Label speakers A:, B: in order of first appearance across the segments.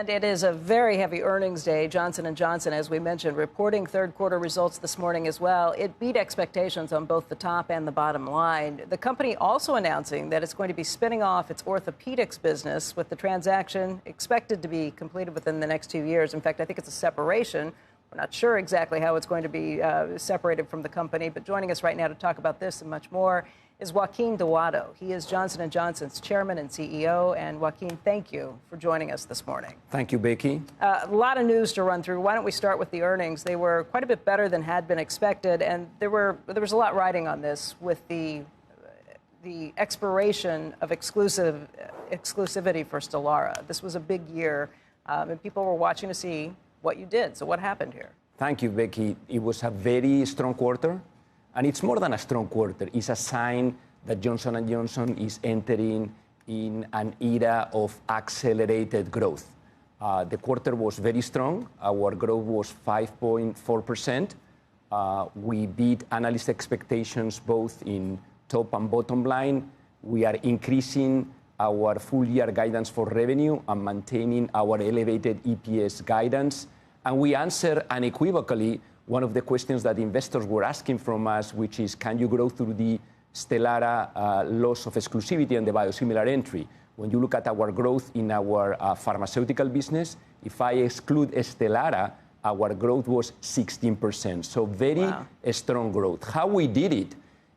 A: And it is a very heavy earnings day. Johnson & Johnson, as we mentioned, reporting third quarter results this morning as well. It beat expectations on both the top and the bottom line. The company also announcing that it's going to be spinning off its orthopedics business, with the transaction expected to be completed within the next 2 years. In fact, I think it's a separation. We're not sure exactly how it's going to be separated from the company. But joining us right now to talk about this and much more is Joaquin Duato. He is Johnson & Johnson's chairman and CEO. And Joaquin, thank you for joining us this morning.
B: Thank you, Becky.
A: A lot of news to run through. Why don't we start with the earnings? They were quite a bit better than had been expected, and there was a lot riding on this with the expiration of exclusivity for Stelara. This was a big year, and people were watching to see what you did. So what happened here?
B: Thank you, Becky. It was a very strong quarter. And it's more than a strong quarter. It's a sign that Johnson & Johnson is entering in an era of accelerated growth. The quarter was very strong. Our growth was 5.4%. We beat analyst expectations both in top and bottom line. We are increasing our full year guidance for revenue and maintaining our elevated EPS guidance. And we answer unequivocally one of the questions that investors were asking from us, which is, can you grow through the Stelara loss of exclusivity and the biosimilar entry? When you look at our growth in our pharmaceutical business, if I exclude Stelara, our growth was 16%. So very strong growth. How we did it?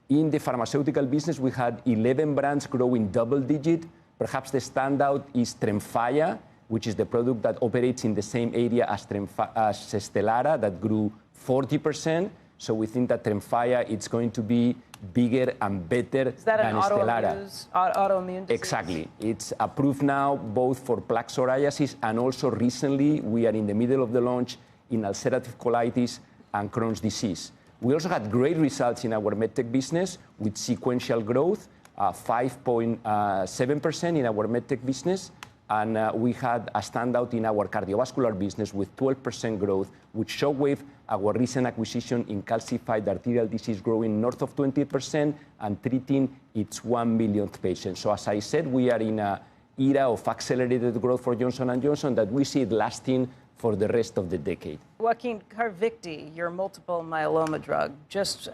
B: In the pharmaceutical business, we had 11 brands growing double digit. Perhaps the standout is Tremfya, which is the product that operates in the same area as Stelara, that grew 40%. So we think that Tremfya, it's going to be bigger and better than Stelara.
A: Is that an autoimmune disease?
B: Exactly. It's approved now both for plaque psoriasis, and also recently we are in the middle of the launch in ulcerative colitis and Crohn's disease. We also had great results in our medtech business with sequential growth, 5.7% in our medtech business. And we had a standout in our cardiovascular business with 12% growth, with Shockwave, our recent acquisition in calcified arterial disease, growing north of 20% and treating its 1 millionth patient. So as I said, we are in an era of accelerated growth for Johnson & Johnson that we see it lasting for the rest of the decade.
A: Joaquin, Carvykti, your multiple myeloma drug, just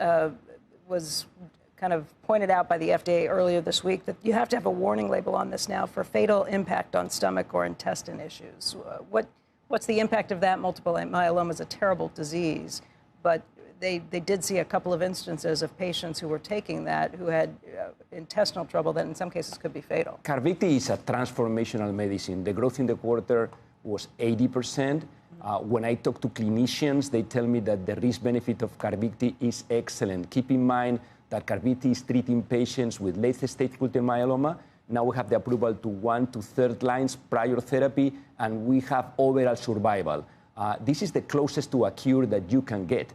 A: was kind of pointed out by the FDA earlier this week that you have to have a warning label on this now for fatal impact on stomach or intestine issues. What's the impact of that? Multiple myeloma is a terrible disease, but they did see a couple of instances of patients who were taking that who had intestinal trouble that in some cases could be fatal.
B: Carvykti is a transformational medicine. The growth in the quarter was 80%. When I talk to clinicians, they tell me that the risk-benefit of Carvykti is excellent. Keep in mind that Carvykti is treating patients with late-stage multiple myeloma. Now we have the approval to 1 to 3rd lines prior therapy, and we have overall survival. This is the closest to a cure that you can get.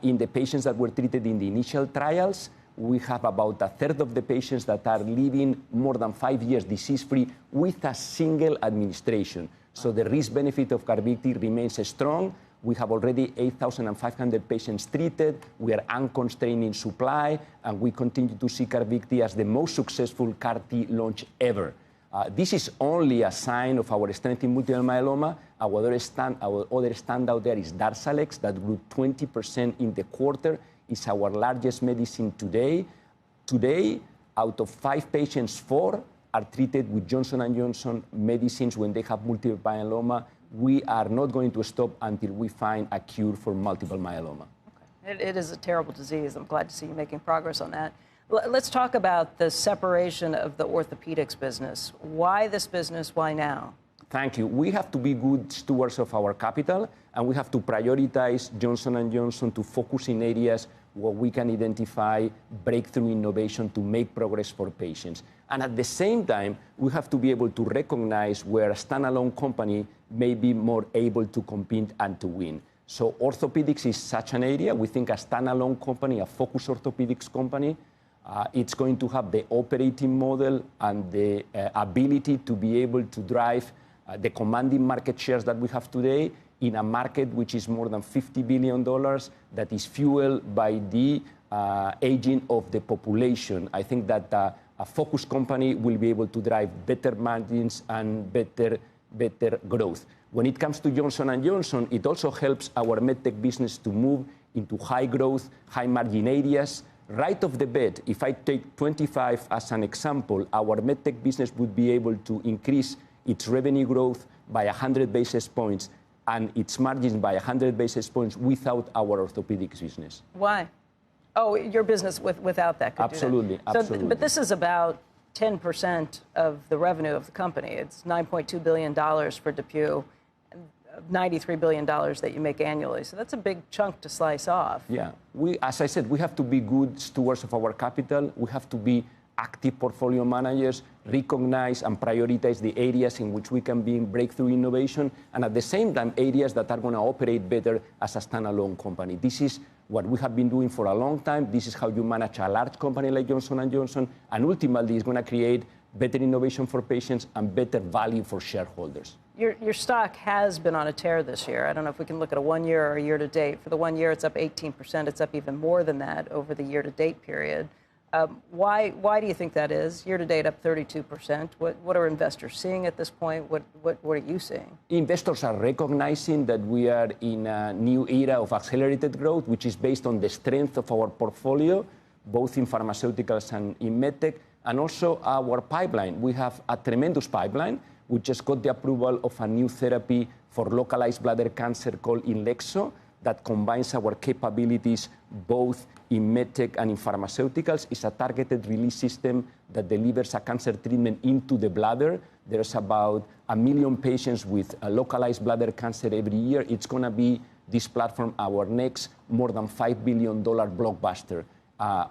B: In the patients that were treated in the initial trials, we have about a third of the patients that are living more than 5 years disease-free with a single administration. So the risk-benefit of Carvykti remains strong. We have already 8,500 patients treated. We are unconstrained in supply, and we continue to see Carvykti as the most successful CAR-T launch ever. This is only a sign of our strength in multiple myeloma. Our other standout there is Darzalex, that grew 20% in the quarter. It's our largest medicine today. Today, out of 5 patients, 4 are treated with Johnson & Johnson medicines when they have multiple myeloma. We are not going to stop until we find a cure for multiple myeloma.
A: Okay. It is a terrible disease. I'm glad to see you making progress on that. Let's talk about the separation of the orthopedics business. Why this business? Why now?
B: Thank you. We have to be good stewards of our capital, and we have to prioritize Johnson & Johnson to focus in areas where we can identify breakthrough innovation to make progress for patients. And at the same time, we have to be able to recognize where a standalone company may be more able to compete and to win. So orthopedics is such an area. We think a standalone company, a focused orthopedics company, it's going to have the operating model and the ability to be able to drive the commanding market shares that we have today in a market which is more than $50 billion, that is fueled by the aging of the population. I think that a focused company will be able to drive better margins and better better growth. When it comes to Johnson & Johnson, it also helps our medtech business to move into high growth, high margin areas. Right off the bat, if I take 25 as an example, our medtech business would be able to increase its revenue growth by 100 basis points and its margins by 100 basis points without our orthopedics business.
A: Why? Oh, your business without that could
B: absolutely,
A: do that.
B: Absolutely.
A: But this is about 10% of the revenue of the company. It's $9.2 billion for DePuy, $93 billion that you make annually. So that's a big chunk to slice off.
B: Yeah. As I said, we have to be good stewards of our capital. We have to be active portfolio managers, recognize and prioritize the areas in which we can bring breakthrough innovation, and at the same time, areas that are going to operate better as a standalone company. This is what we have been doing for a long time. This is how you manage a large company like Johnson & Johnson, and ultimately it's going to create better innovation for patients and better value for shareholders.
A: Your stock has been on a tear this year. I don't know if we can look at a 1 year or a year to date. For the 1 year, it's up 18%. It's up even more than that over the year to date period. Why do you think that is? Year to date up 32%. What are investors seeing at this point? What are you seeing? Investors
B: are recognizing that we are in a new era of accelerated growth, which is based on the strength of our portfolio, both in pharmaceuticals and in medtech, and also our pipeline. We have a tremendous pipeline. We just got the approval of a new therapy for localized bladder cancer called Inlexzo that combines our capabilities both in medtech and in pharmaceuticals. It's a targeted release system that delivers a cancer treatment into the bladder. There's about 1 million patients with localized bladder cancer every year. It's going to be, this platform, our next more than $5 billion blockbuster.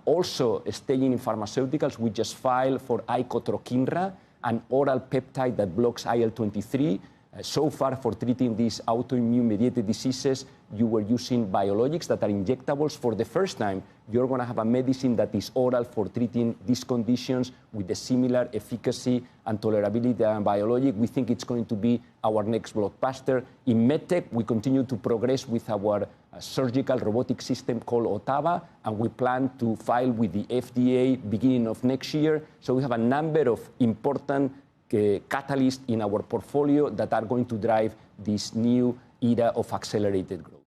B: Also, staying in pharmaceuticals, we just filed for icotrokinra, an oral peptide that blocks IL-23. So far, for treating these autoimmune-mediated diseases, you were using biologics that are injectables. For the first time, you're going to have a medicine that is oral for treating these conditions with a similar efficacy and tolerability than biologic. We think it's going to be our next blockbuster. In medtech, we continue to progress with our surgical robotic system called Ottava, and we plan to file with the FDA beginning of next year. So we have a number of important catalysts in our portfolio that are going to drive this new era of accelerated growth.